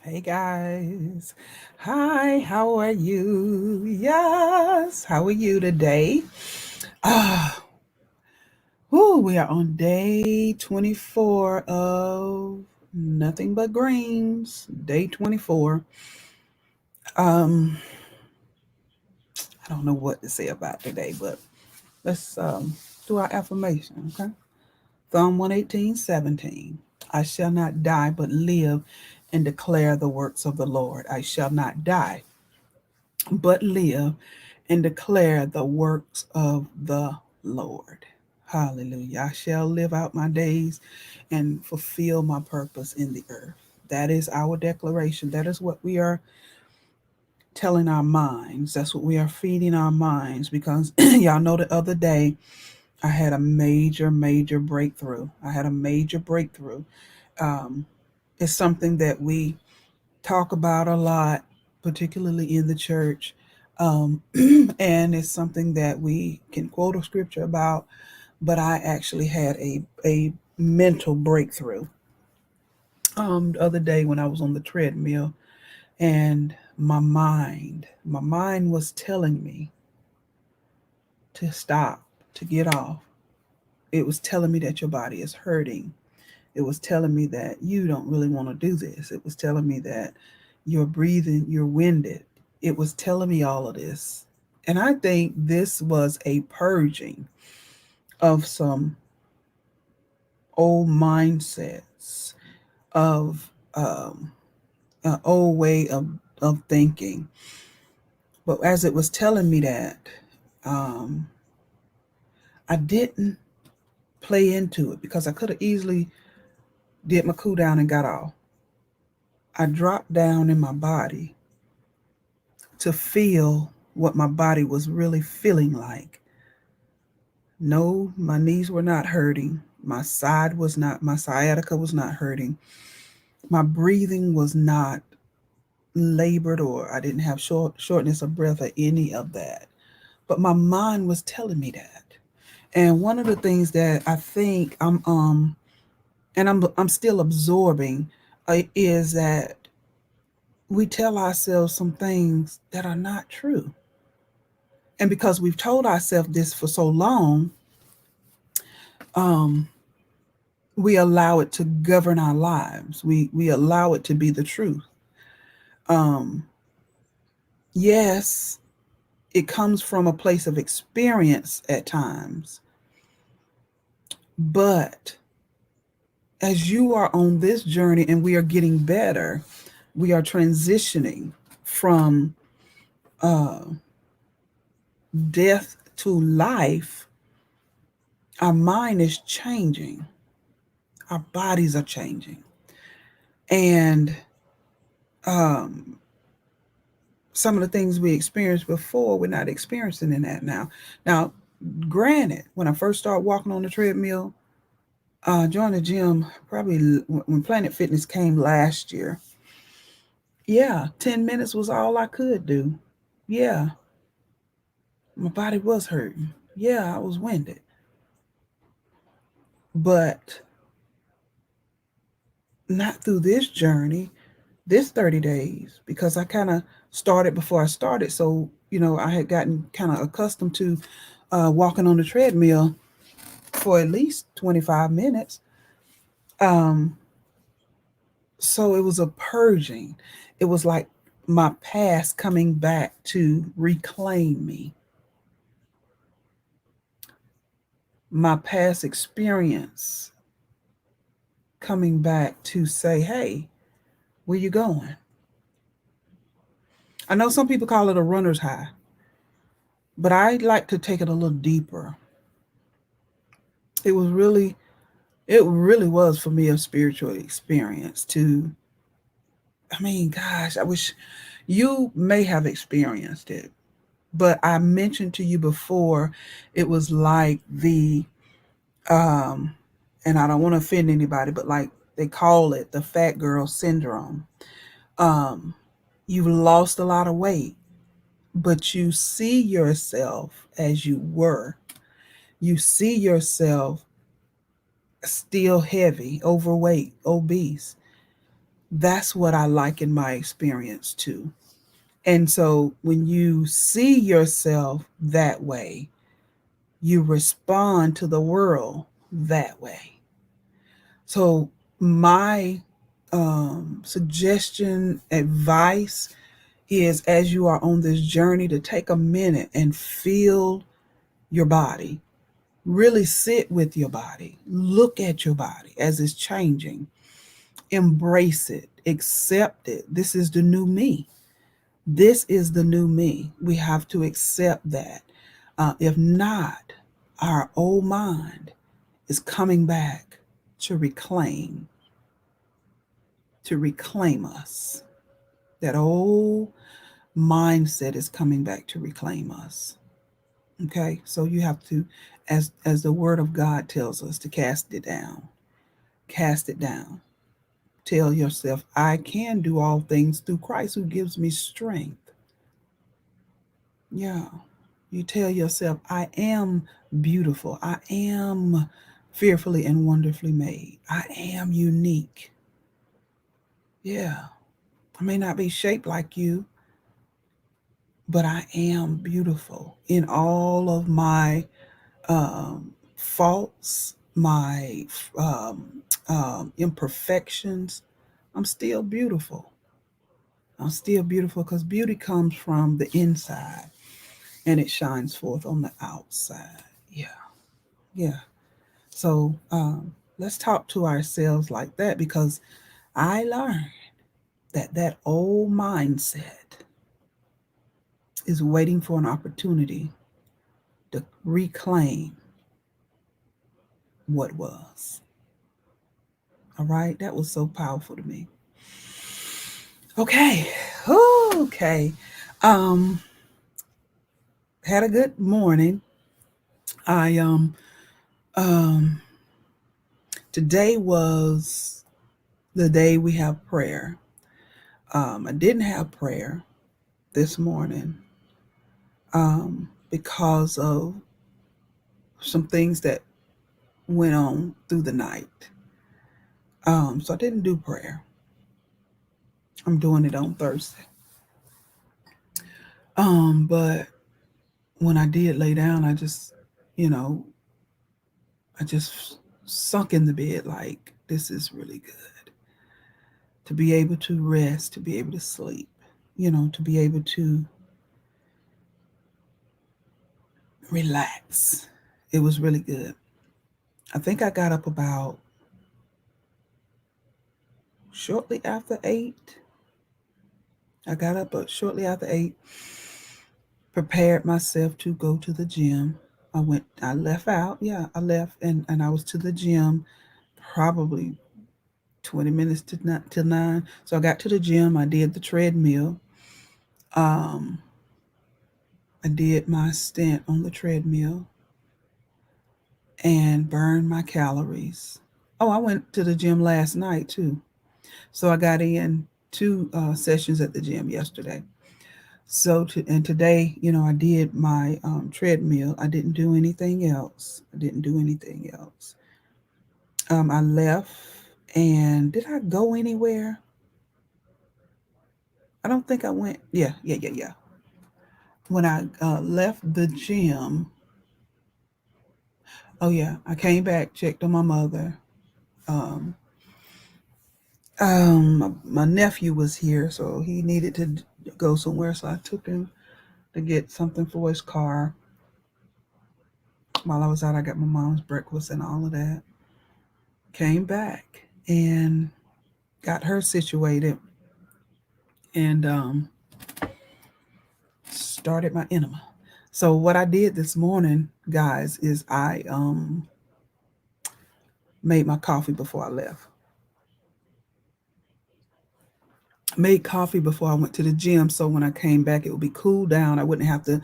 Hey guys. Hi, how are you? Yes, how are you today? Ah, we are on day 24 of Nothing But Greens. Day 24. Um, I don't know what to say about today, but let's do our affirmation, okay? Psalm 118:17. I shall not die but live and declare the works of the Lord. I shall not die but live and declare the works of the Lord. Hallelujah. I shall live out my days and fulfill my purpose in the earth. That is our declaration. That is what we are telling our minds. That's what we are feeding our minds because y'all know the other day I had a major breakthrough. I had a major breakthrough. Um, it's something that we talk about a lot, particularly in the church. And it's something that we can quote a scripture about, but I actually had a mental breakthrough the other day when I was on the treadmill, and my mind was telling me to stop, to get off. It was telling me that your body is hurting. It was telling me that you don't really want to do this. It was telling me that you're breathing, you're winded. It was telling me all of this. And I think this was a purging of some old mindsets, of an old way of thinking. But as it was telling me that, um, I didn't play into it because I could have easily did my cool down and got off. I dropped down in my body to feel what my body was really feeling like. No, my knees were not hurting. My sciatica was not hurting. My breathing was not labored, or I didn't have shortness of breath or any of that. But my mind was telling me that. And one of the things that I think I'm still absorbing is that we tell ourselves some things that are not true. And because we've told ourselves this for so long, um, we allow it to govern our lives. We allow it to be the truth. Um, yes, it comes from a place of experience at times, but as you are on this journey and we are getting better, we are transitioning from uh, death to life. Our mind is changing, our bodies are changing, and um, some of the things we experienced before, we're not experiencing in that now. Now, granted, when I first started walking on the treadmill, joined the gym probably when Planet Fitness came last year. Yeah, 10 minutes was all I could do. Yeah, my body was hurting. Yeah, I was winded. But not through this journey, this 30 days, because I kind of started before I started. So, I had gotten kind of accustomed to walking on the treadmill for at least 25 minutes. Um, so it was a purging. It was like my past coming back to reclaim me, my past experience coming back to say, hey, where you going? I know some people call it a runner's high, but I like to take it a little deeper. It was really, it really was for me a spiritual experience to, I mean, gosh, I wish you may have experienced it, but I mentioned to you before, it was like um, and I don't want to offend anybody, but like they call it the fat girl syndrome. Um, you've lost a lot of weight, but you see yourself as you were. You see yourself still heavy, overweight, obese. That's what I like in my experience too. And so when you see yourself that way, you respond to the world that way. So, my suggestion, advice is as you are on this journey to take a minute and feel your body. Really sit with your body. Look at your body as it's changing. Embrace it. Accept it. This is the new me. This is the new me. We have to accept that. If not, our old mind is coming back to reclaim us. That old mindset is coming back to reclaim us. Okay, so you have to, as the Word of God tells us, to cast it down. Cast it down. Tell yourself, I can do all things through Christ who gives me strength. Yeah. You tell yourself, I am beautiful. I am fearfully and wonderfully made. I am unique. Yeah. I may not be shaped like you, but I am beautiful in all of my um, faults, my imperfections. I'm still beautiful. I'm still beautiful because beauty comes from the inside and it shines forth on the outside. Yeah, yeah. So let's talk to ourselves like that because I learned that old mindset is waiting for an opportunity to reclaim what was. All right, that was so powerful to me. Okay, okay. Um, had a good morning. I um today was the day we have prayer. I didn't have prayer this morning because of some things that went on through the night. So I didn't do prayer. I'm doing it on Thursday. But when I did lay down, you know, I just sunk in the bed like this is really good to be able to rest, to be able to sleep, to be able to relax. It was really good. I think I got up about shortly after 8. I got up shortly after 8, prepared myself to go to the gym. I left out. Yeah, I left and I was to the gym probably 20 minutes till 9. So I got to the gym. I did the treadmill. Um, I did my stint on the treadmill and burned my calories. Oh, I went to the gym last night too. So I got in 2 sessions at the gym yesterday. And today, I did my treadmill. I didn't do anything else. I left, and did I go anywhere? I don't think I went. Yeah. When I left the gym, oh yeah, I came back, checked on my mother. Um, my nephew was here, so he needed to go somewhere, so I took him to get something for his car. While I was out, I got my mom's breakfast and all of that. Came back and got her situated and started my enema. So what I did this morning, guys, is I made my coffee before I left. Made coffee before I went to the gym, so when I came back, it would be cool down. I wouldn't have to,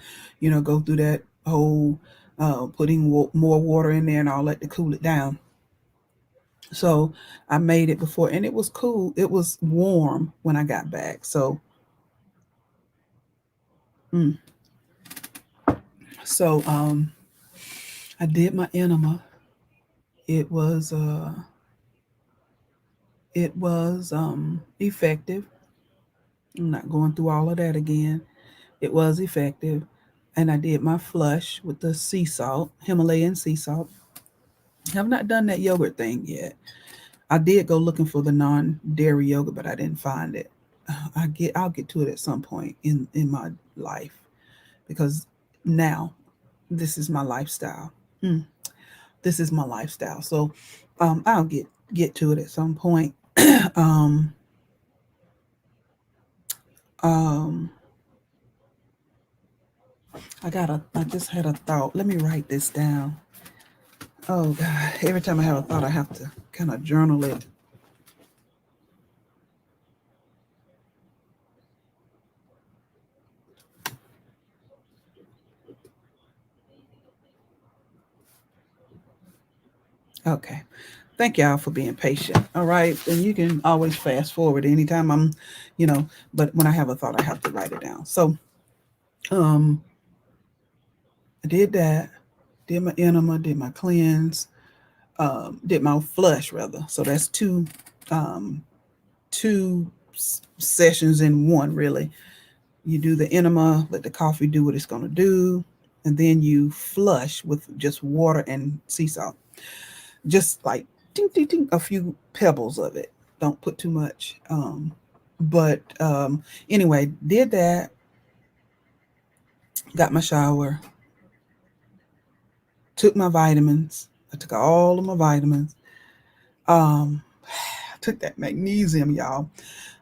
go through that whole putting more water in there and all that to cool it down. So I made it before, and it was cool. It was warm when I got back. So, mm. so I did my enema. It was it was effective. I'm not going through all of that again. It was effective. And I did my flush with the sea salt, Himalayan sea salt. I have not done that yogurt thing yet. I did go looking for the non-dairy yogurt, but I didn't find it. I'll get to it at some point in my life, because now this is my lifestyle. Mm, this is my lifestyle. So I'll get to it at some point. um, um, I just had a thought. Let me write this down. Oh God, every time I have a thought, I have to kind of journal it. Okay. Thank y'all for being patient. All right. And you can always fast forward anytime I'm, you know, but when I have a thought, I have to write it down. So um I did that, did my enema, did my cleanse, did my flush rather. So that's um two sessions in one really. You do the enema, let the coffee do what it's gonna do, and then you flush with just water and sea salt. Just like ding, ding, ding, a few pebbles of it. Don't put too much. But anyway, did that. Got my shower. Took my vitamins. I took all of my vitamins. I took that magnesium, y'all.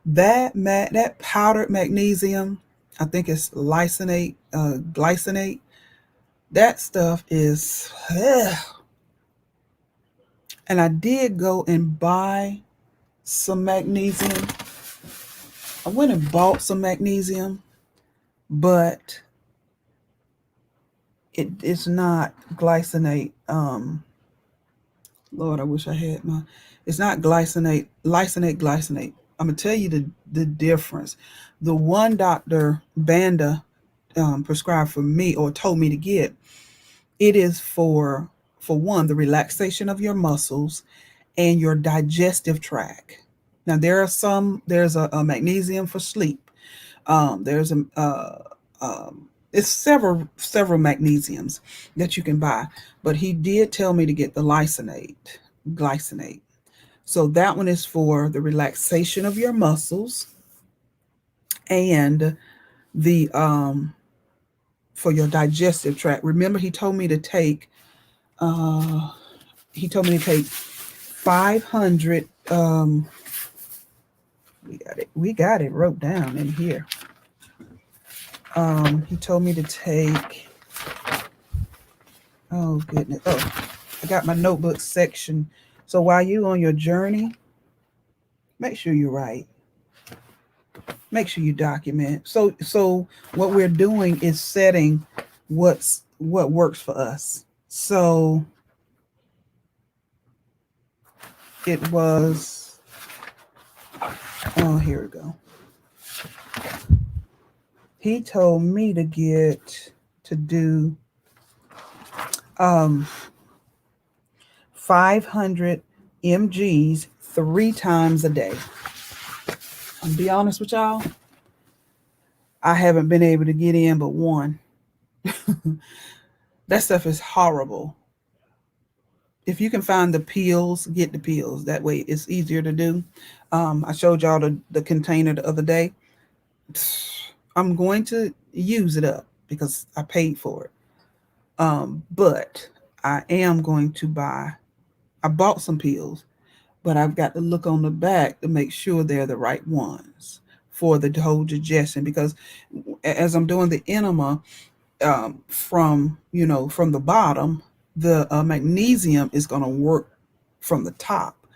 That powdered magnesium, I think it's glycinate. That stuff is, and I did go and buy some magnesium. I went and bought some magnesium, but it's not glycinate. Lord, I wish I had my. It's not glycinate. I'm gonna tell you the difference. The one Dr. Banda prescribed for me or told me to get, it is for one, the relaxation of your muscles and your digestive tract. Now there's a magnesium for sleep. There's a it's several magnesiums that you can buy, but he did tell me to get the glycinate. So that one is for the relaxation of your muscles and the for your digestive tract. Remember, uh, he told me to take 500. We got it wrote down in here. He told me to take. Oh goodness! Oh, I got my notebook section. So while you on your journey, make sure you write. Make sure you document. So what we're doing is setting what works for us. So it was. Oh, here we go. He told me to do um 500 mg's 3 times a day. I'll be honest with y'all, I haven't been able to get in but one. That stuff is horrible. If you can find the pills, get the pills. That way it's easier to do. I showed y'all the container the other day. I'm going to use it up because I paid for it. But I am going to I bought some pills, but I've got to look on the back to make sure they're the right ones for the whole digestion. Because as I'm doing the enema, from the bottom, the magnesium is going to work from the top.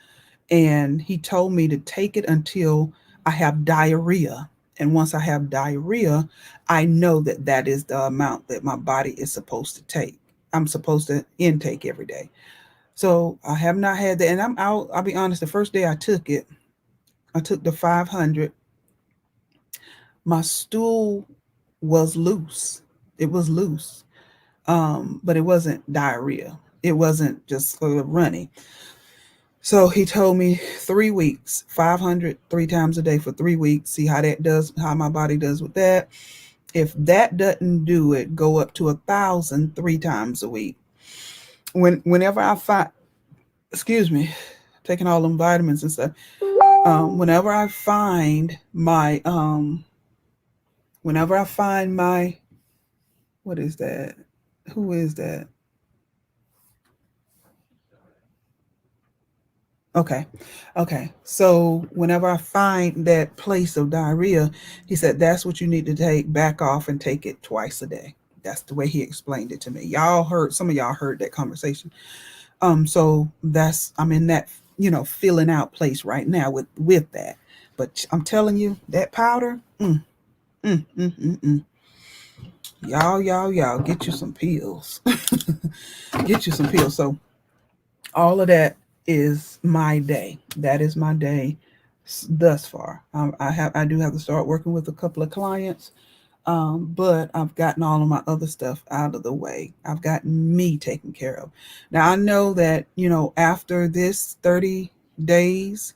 And he told me to take it until I have diarrhea. And once I have diarrhea, I know that that is the amount that my body is supposed to take. I'm supposed to intake every day. So I have not had that. And I'll be honest, the first day I took the 500. My stool was loose. It was loose. But it wasn't diarrhea. It wasn't just runny. So he told me 3 weeks, 500 3 times a day for 3 weeks. See how that does, how my body does with that. If that doesn't do it, go up to 1,000 3 times a week. Whenever I find, excuse me, taking all them vitamins and stuff. Whenever I find my whenever I find my, what is that? Who is that? Okay. Okay. So whenever I find that place of diarrhea, he said that's what you need to take back off and take it twice a day. That's the way he explained it to me. Y'all heard, some of y'all heard that conversation. So that's, I'm in that, filling out place right now with that. But I'm telling you, that powder, mm, mm, mm, mm. Y'all, get you some pills. Get you some pills. So all of that is my day. That is my day thus far. I do have to start working with a couple of clients, but I've gotten all of my other stuff out of the way. I've gotten me taken care of. Now I know that after this 30 days,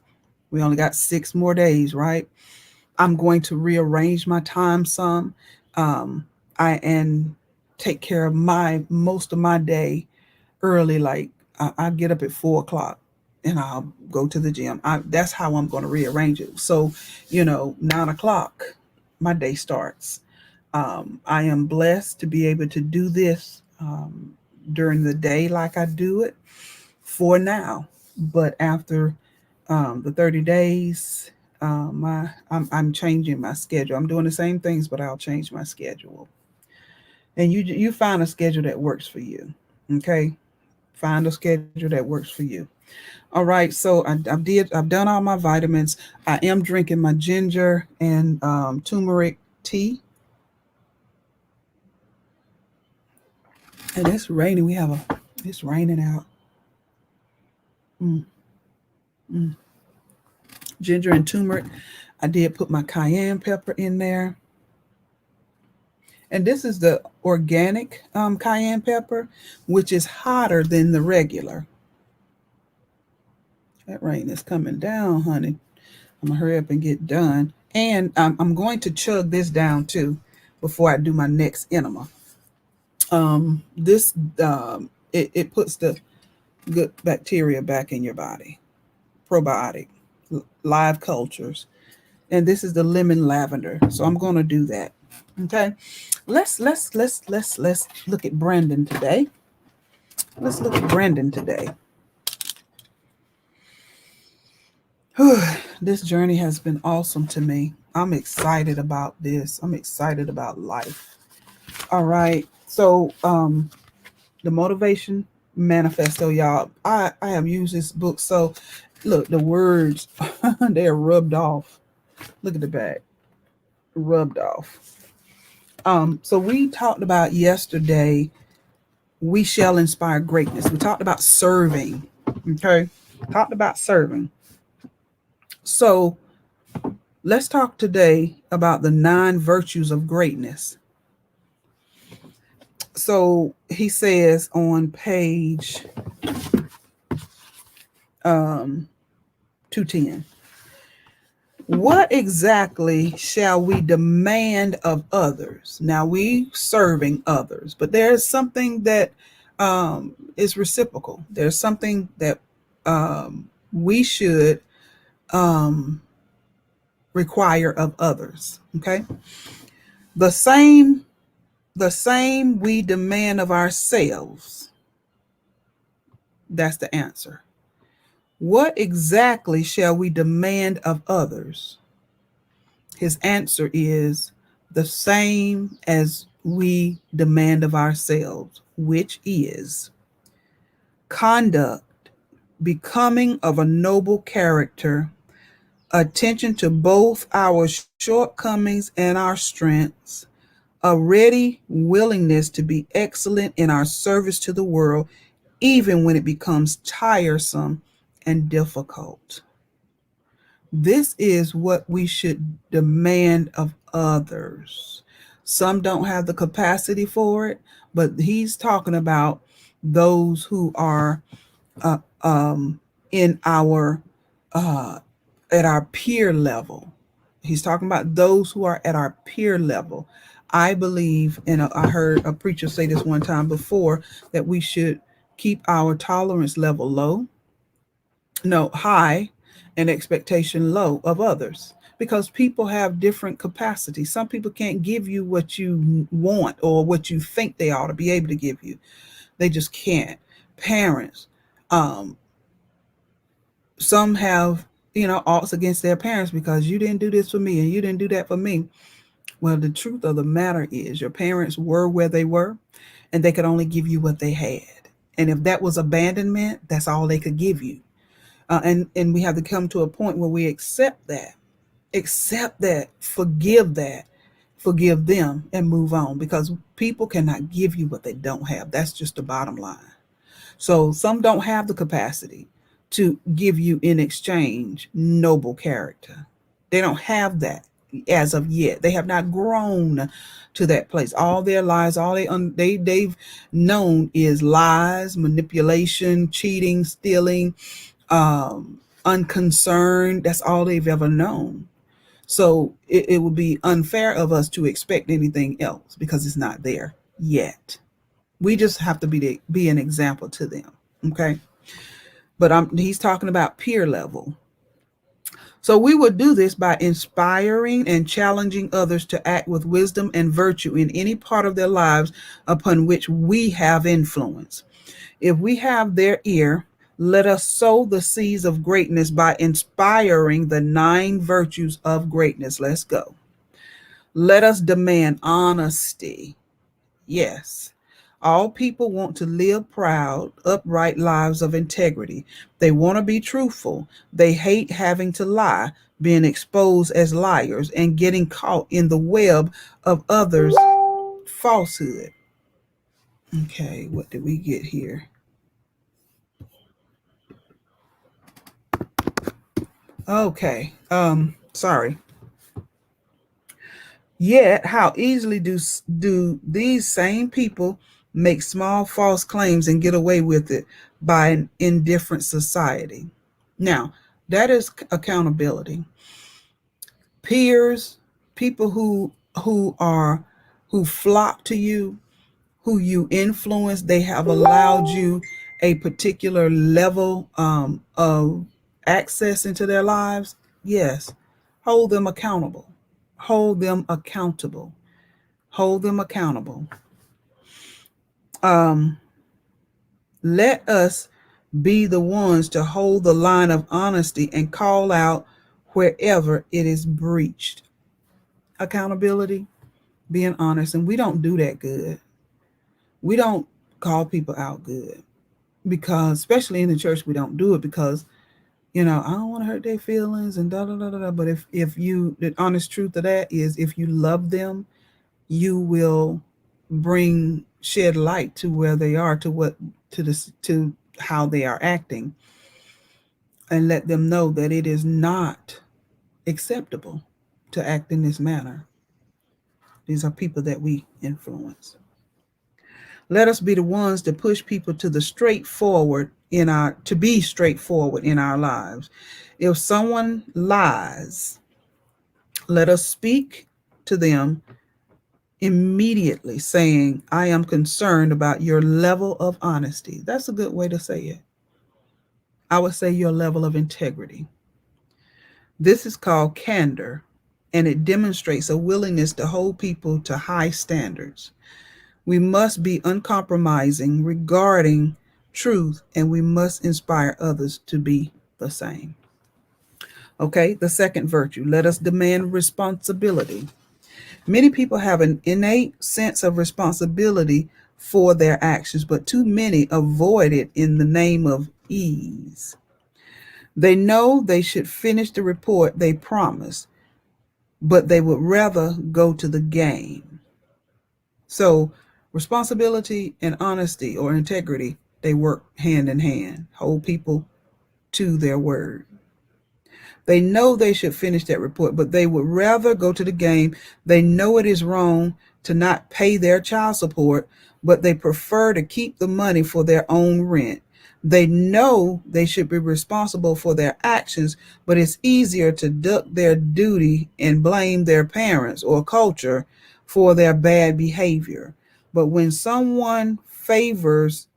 we only got 6 more days, right? I'm going to rearrange my time some. Um, I and take care of my most of my day early. Like I get up at 4 o'clock and I'll go to the gym. That's how I'm going to rearrange it. So 9 o'clock, my day starts. I am blessed to be able to do this during the day like I do it for now. But after the 30 days, I'm changing my schedule. I'm doing the same things, but I'll change my schedule. And you find a schedule that works for you. Okay, find a schedule that works for you. All right, so I've done all my vitamins. I am drinking my ginger and turmeric tea, and it's raining. It's raining out. Mm, mm. Ginger and turmeric. I did put my cayenne pepper in there. And this is the organic cayenne pepper, which is hotter than the regular. That rain is coming down, honey. I'm gonna hurry up and get done. And I'm going to chug this down too before I do my next enema. This it puts the good bacteria back in your body. Probiotic, live cultures, and this is the lemon lavender. So I'm gonna do that. Okay, let's look at Brandon today. Let's look at Brandon today. This journey has been awesome to me. I'm excited about this. I'm excited about life. All right. So, the Motivation Manifesto, y'all. I have used this book. So, look, the words they're rubbed off. Look at the back, rubbed off. So we talked about yesterday. We shall inspire greatness. We talked about serving. Okay, talked about serving. So let's talk today about the 9 virtues of greatness. So he says on page 210, what exactly shall we demand of others? Now we serving others, but there's something that is reciprocal. There's something that we should um, require of others. Okay, the same we demand of ourselves. That's the answer. What exactly shall we demand of others? His answer is the same as we demand of ourselves, which is conduct, becoming of a noble character, attention to both our shortcomings and our strengths, a ready willingness to be excellent in our service to the world, even when it becomes tiresome and difficult. This is what we should demand of others. Some don't have the capacity for it, but he's talking about those who are uh, um, in our at our peer level. He's talking about those who are at our peer level. I believe, and I heard a preacher say this one time before, that we should keep our tolerance level low, no, high, and expectation low of others, because people have different capacities. Some people can't give you what you want or what you think they ought to be able to give you. They just can't. Parents, um, some have, odds against their parents because you didn't do this for me and you didn't do that for me. Well, the truth of the matter is your parents were where they were and they could only give you what they had. And if that was abandonment, that's all they could give you. And we have to come to a point where we accept that, forgive them, and move on, because people cannot give you what they don't have. That's just the bottom line. So some don't have the capacity to give you in exchange noble character. They don't have that as of yet. They have not grown to that place. All their lives, all they've known is lies, manipulation, cheating, stealing, unconcerned. That's all they've ever known. So it would be unfair of us to expect anything else because it's not there yet. We just have to be an example to them. Okay. But he's talking about peer level. So we would do this by inspiring and challenging others to act with wisdom and virtue in any part of their lives upon which we have influence. If we have their ear, let us sow the seeds of greatness by inspiring the 9 virtues of greatness. Let's go. Let us demand honesty. Yes. All people want to live proud, upright lives of integrity. They want to be truthful. They hate having to lie, being exposed as liars, and getting caught in the web of others' falsehood. Okay, what did we get here? Okay, sorry. Yet, how easily do these same people make small false claims and get away with it by an indifferent society? Now, that is accountability. Peers, people who flock to you, who you influence, they have allowed you a particular level of access into their lives. Yes, hold them accountable. Hold them accountable. Hold them accountable. Let us be the ones to hold the line of honesty and call out wherever it is breached. Accountability, being honest, and we don't do that good. We don't call people out good, because especially in the church we don't do it because I don't want to hurt their feelings and da da da da. But if you, the honest truth of that is, if you love them, you will shed light to where they are, to how they are acting, and let them know that it is not acceptable to act in this manner. These are people that we influence. Let us be the ones to push people to be straightforward in our lives. If someone lies, let us speak to them immediately, saying, I am concerned about your level of honesty. That's a good way to say it. I would say your level of integrity. This is called candor, and it demonstrates a willingness to hold people to high standards. We must be uncompromising regarding truth, and we must inspire others to be the same. Okay, the second virtue, let us demand responsibility. Many people have an innate sense of responsibility for their actions, but too many avoid it in the name of ease. They know they should finish the report they promised, but they would rather go to the game. So responsibility and honesty or integrity, they work hand in hand. Hold people to their word. They know they should finish that report, but they would rather go to the game. They know it is wrong to not pay their child support, but they prefer to keep the money for their own rent. They know they should be responsible for their actions, but it's easier to duck their duty and blame their parents or culture for their bad behavior. But when someone favors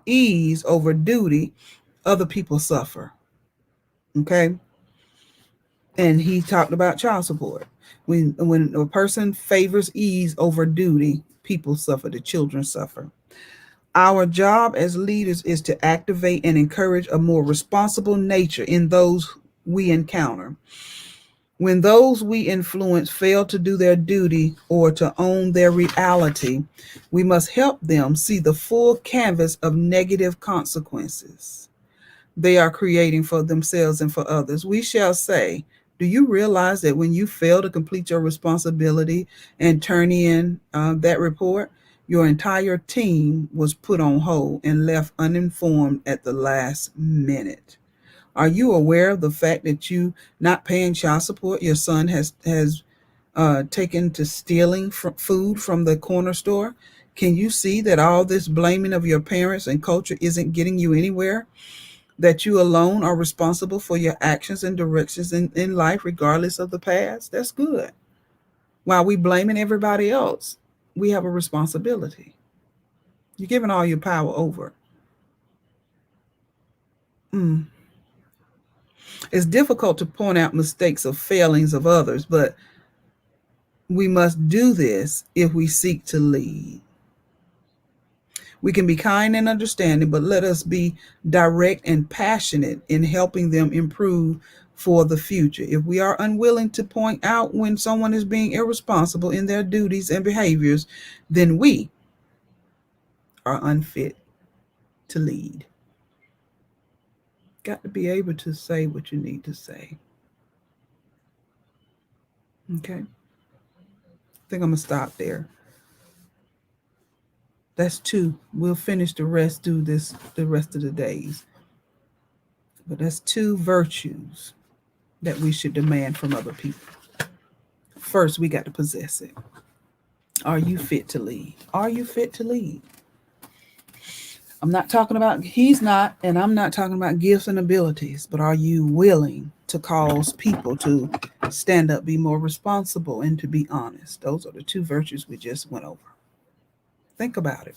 ease over duty, other people suffer. Okay. And he talked about child support. When a person favors ease over duty, people suffer, the children suffer. Our job as leaders is to activate and encourage a more responsible nature in those we encounter. When those we influence fail to do their duty or to own their reality, we must help them see the full canvas of negative consequences they are creating for themselves and for others. We shall say, do you realize that when you fail to complete your responsibility and turn in that report, your entire team was put on hold and left uninformed at the last minute? Are you aware of the fact that you not paying child support, your son has taken to stealing food from the corner store? Can you see that all this blaming of your parents and culture isn't getting you anywhere? That you alone are responsible for your actions and directions in life, regardless of the past? That's good. While we blaming everybody else, we have a responsibility. You're giving all your power over. Mm. It's difficult to point out mistakes or failings of others, but we must do this if we seek to lead. We can be kind and understanding, but let us be direct and passionate in helping them improve for the future. If we are unwilling to point out when someone is being irresponsible in their duties and behaviors, then we are unfit to lead. Got to be able to say what you need to say. Okay? I think I'm going to stop there. That's two. We'll finish the rest, do this the rest of the days. But that's two virtues that we should demand from other people. First, we got to possess it. Are you fit to lead? Are you fit to lead? I'm not talking about, he's not, and I'm not talking about gifts and abilities, but are you willing to cause people to stand up, be more responsible, and to be honest? Those are the two virtues we just went over. Think about it.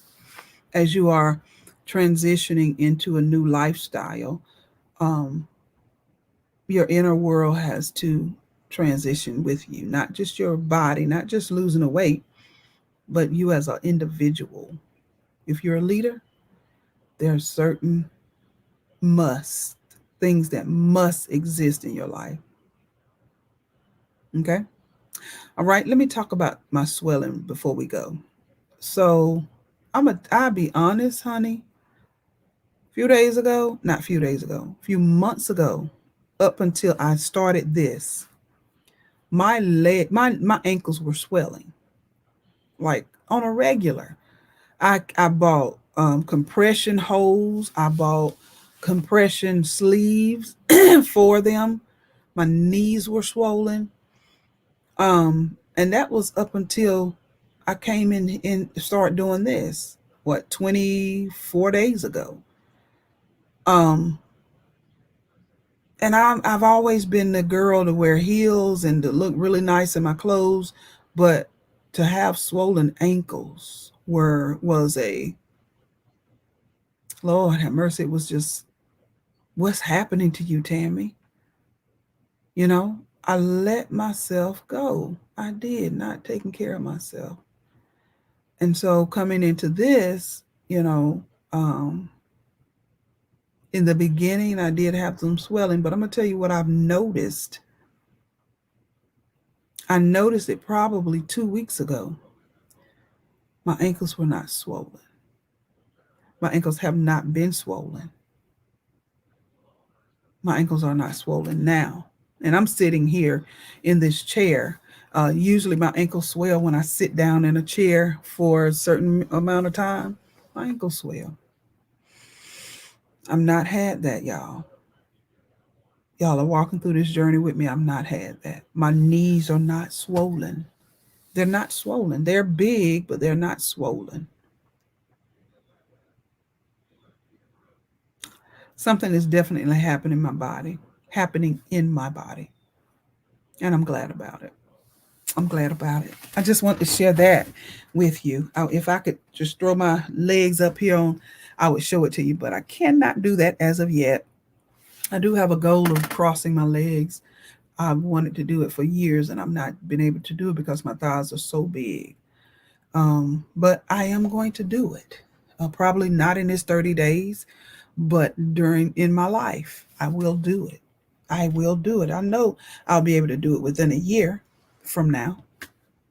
As you are transitioning into a new lifestyle, um, your inner world has to transition with you, not just your body, not just losing a weight, but you as an individual. If you're a leader, there are certain must things that must exist in your life. Okay. All right. Let me talk about my swelling before we go. So I'll be honest, honey. A few months ago, up until I started this, my ankles were swelling like on a regular. I bought compression hose. I bought compression sleeves for them. My knees were swollen. And that was up until I came in and started doing this. What, 24 days ago? Um, and I've always been the girl to wear heels and to look really nice in my clothes, but to have swollen ankles was a, Lord have mercy. It was just, what's happening to you, Tammy? You know, I let myself go. I did not taking care of myself. And so coming into this, you know, in the beginning, I did have some swelling, but I'm going to tell you what I've noticed. I noticed it probably 2 weeks ago. My ankles were not swollen. My ankles have not been swollen. My ankles are not swollen now. And I'm sitting here in this chair. Usually my ankles swell when I sit down in a chair for a certain amount of time. My ankles swell. I've not had that, y'all. Y'all are walking through this journey with me. I've not had that. My knees are not swollen. They're not swollen. They're big, but they're not swollen. Something is definitely happening in my body. And I'm glad about it. I'm glad about it. I just want to share that with you. If I could just throw my legs up here on, I would show it to you, but I cannot do that as of yet. I do have a goal of crossing my legs. I've wanted to do it for years and I've not been able to do it because my thighs are so big. But I am going to do it. Probably not in this 30 days, but during in my life, I will do it. I will do it. I know I'll be able to do it within a year from now.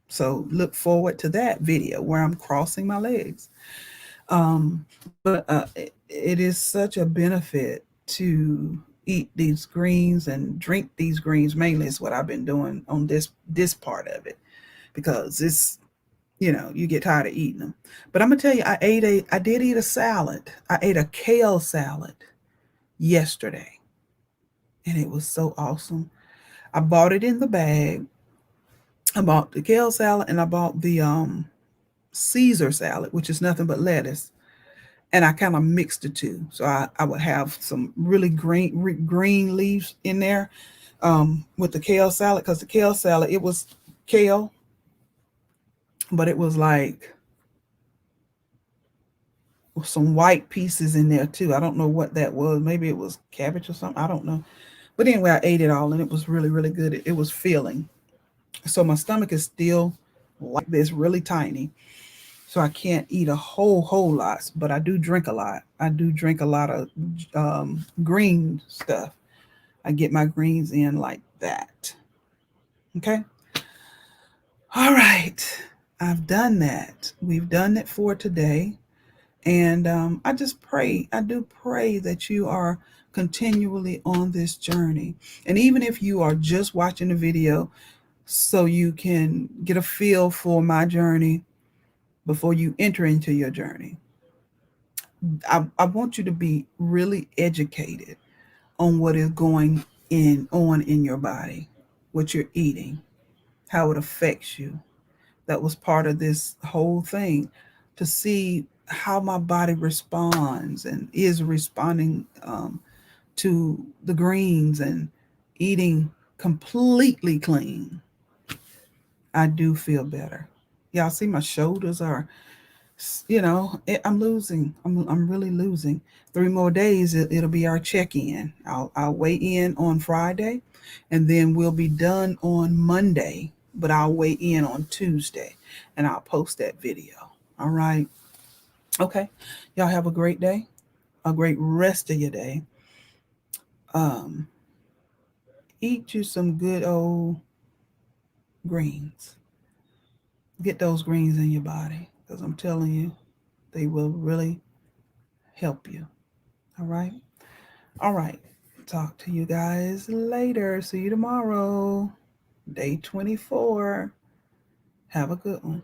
So look forward to that video where I'm crossing my legs. But it is such a benefit to eat these greens and drink these greens. Mainly is what I've been doing on this part of it because it's you get tired of eating them. But I'm gonna tell you, I did eat a salad. I ate a kale salad yesterday, and it was so awesome. I bought it in the bag. I bought the kale salad and I bought the Caesar salad, which is nothing but lettuce. And I kind of mixed the two. So I would have some really green leaves in there with the kale salad because the kale salad, it was kale, but it was like some white pieces in there too. I don't know what that was. Maybe it was cabbage or something. I don't know. But anyway, I ate it all and it was really, really good. It was filling. So my stomach is still like this, really tiny. So I can't eat a whole lot, but I do drink a lot. I do drink a lot of green stuff. I get my greens in like that. Okay. All right. I've done that. We've done it for today. And I just pray, I do pray that you are continually on this journey. And even if you are just watching the video so you can get a feel for my journey before you enter into your journey, I want you to be really educated on what is going on in your body, what you're eating, how it affects you. That was part of this whole thing to see how my body responds and is responding to the greens and eating completely clean. I do feel better. Y'all see my shoulders are, I'm losing. I'm really losing. 3 more days, it'll be our check-in. I'll weigh in on Friday, and then we'll be done on Monday. But I'll weigh in on Tuesday, and I'll post that video. All right. Okay. Y'all have a great day, a great rest of your day. Um, Eat you some good old greens. Get those greens in your body, because I'm telling you, they will really help you. All right. All right. Talk to you guys later. See you tomorrow. Day 24. Have a good one.